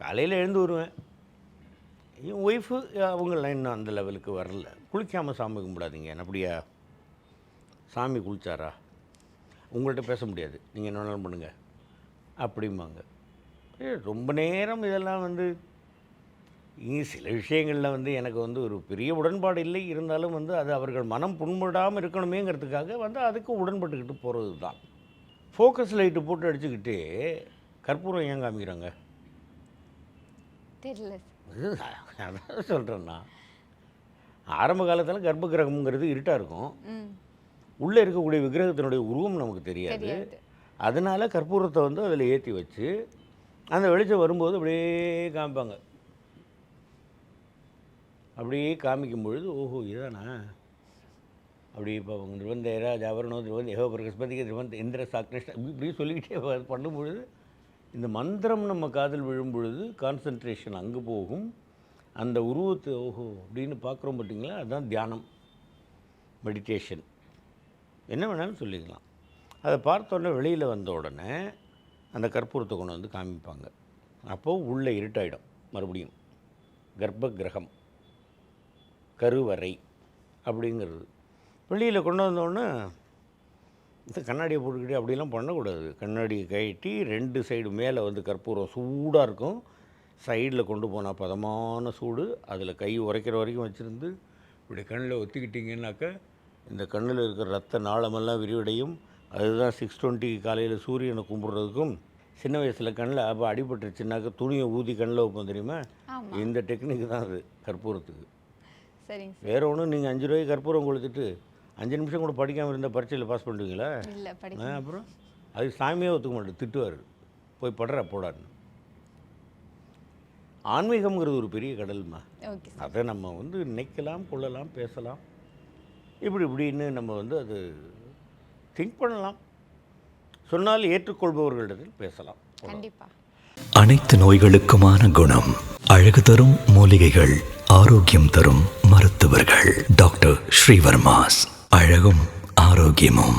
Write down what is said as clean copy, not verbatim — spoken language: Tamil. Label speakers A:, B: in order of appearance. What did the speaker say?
A: காலையில் எழுந்து வருவேன். என் ஒய்ஃபு அவங்களாம் இன்னும் அந்த லெவலுக்கு வரல. குளிக்காமல் சாமி கும்பிடாதீங்க. அப்படியா? சாமி குளிச்சாரா? உங்கள்கிட்ட பேச முடியாது, நீங்கள் என்ன வேணாலும் பண்ணுங்கள் அப்படிம்பாங்க. ரொம்ப நேரம் இதெல்லாம் வந்து சில விஷயங்களில் வந்து எனக்கு வந்து ஒரு பெரிய உடன்பாடு இல்லை. இருந்தாலும் வந்து அது அவர்கள் மனம் புண்படாமல் இருக்கணுமேங்கிறதுக்காக வந்து அதுக்கு உடன்பட்டுக்கிட்டு போகிறது தான். ஃபோக்கஸ் லைட்டு போட்டு அடிச்சுக்கிட்டு கற்பூரம் ஏன் காமிக்கிறாங்க?
B: தெரியல.
A: அதான் சொல்கிறேன்னா, ஆரம்ப காலத்தில் கர்ப்ப கிரகம்ங்கிறது இருட்டாக இருக்கும். உள்ளே இருக்கக்கூடிய விக்கிரகத்தினுடைய உருவம் நமக்கு தெரியாது. அதனால் கற்பூரத்தை வந்து அதில் ஏற்றி வச்சு அந்த வெளிச்சம் வரும்போது அப்படியே காமிப்பாங்க. அப்படியே காமிக்கும் பொழுது ஓஹோ இதுதானா அப்படி இப்போ திருவந்தேரா ஜாவரணோ திருவந்த் ஏகோ பிரகஸ்பதிக்கு திருவந்த் இந்திர சாக்னிஷ்ட இப்படி சொல்லிக்கிட்டே பண்ணும்பொழுது இந்த மந்திரம் நம்ம காதில் விழும் பொழுது கான்சன்ட்ரேஷன் அங்கே போகும். அந்த உருவத்தை ஓஹோ அப்படின்னு பார்க்குறோம் பார்த்தீங்களா, அதுதான் தியானம், மெடிடேஷன், என்ன வேணாலும் சொல்லிக்கலாம். அதை பார்த்தோன்னே வெளியில் வந்த உடனே அந்த கற்பூரத்தை கொண்டு வந்து காமிப்பாங்க. அப்போது உள்ளே இருட்டாயிடும். மறுபடியும் கர்ப்ப கிரகம், கருவறை அப்படிங்கிறது வெளியில் கொண்டு வந்தோடனே இந்த கண்ணாடியை போட்டுக்கிட்டே அப்படிலாம் பண்ணக்கூடாது. கண்ணாடியை கழட்டி 2 சைடு மேலே வந்து கற்பூரம் சூடாக இருக்கும், சைடில் கொண்டு போனால் பதமான சூடு, அதில் கை உரைக்கிற வரைக்கும் வச்சுருந்து இப்படி கண்ணில் ஒத்திக்கிட்டிங்கன்னாக்கா இந்த கண்ணில் இருக்கிற ரத்த நாளமெல்லாம் விரிவடையும். அதுதான் 6:20 காலையில் சூரியனை கும்பிட்றதுக்கும். சின்ன வயசில் கண்ணில் அப்போ அடிபட்டுருச்சுனாக்கா துணியை ஊதி கண்ணில் வைப்போம் தெரியுமா, இந்த டெக்னிக் தான் அது கற்பூரத்துக்கு.
B: சரிங்க.
A: வேறு ஒன்றும் நீங்கள் 5 ரூபாய்க்கு கற்பூரம் கொளுத்துட்டு 5 நிமிஷம் கூட படிக்காமல் இருந்த பரீட்சையில் பாஸ் பண்ணுவீங்களா?
B: இல்லை.
A: அப்புறம் அது சாமியே ஒத்துக்க மாட்டேன், திட்டுவார், போய் படுற போடான்னு. ஆன்மீகம்ங்கிறது ஒரு பெரிய கடல்மா. அதை நம்ம வந்து நினைக்கலாம், கொள்ளலாம், பேசலாம், இப்படின்னு நம்ம வந்து அது திங்க் பண்ணலாம். சொன்னால் ஏற்றுக்கொள்பவர்களிடத்தில் பேசலாம்.
B: கண்டிப்பாக.
C: அனைத்து நோய்களுக்குமான குணம், அழகு தரும் மூலிகைகள், ஆரோக்கியம் தரும் மருத்துவர்கள். டாக்டர் ஸ்ரீவர்மாஸ். அழகும் ஆரோக்கியமும்.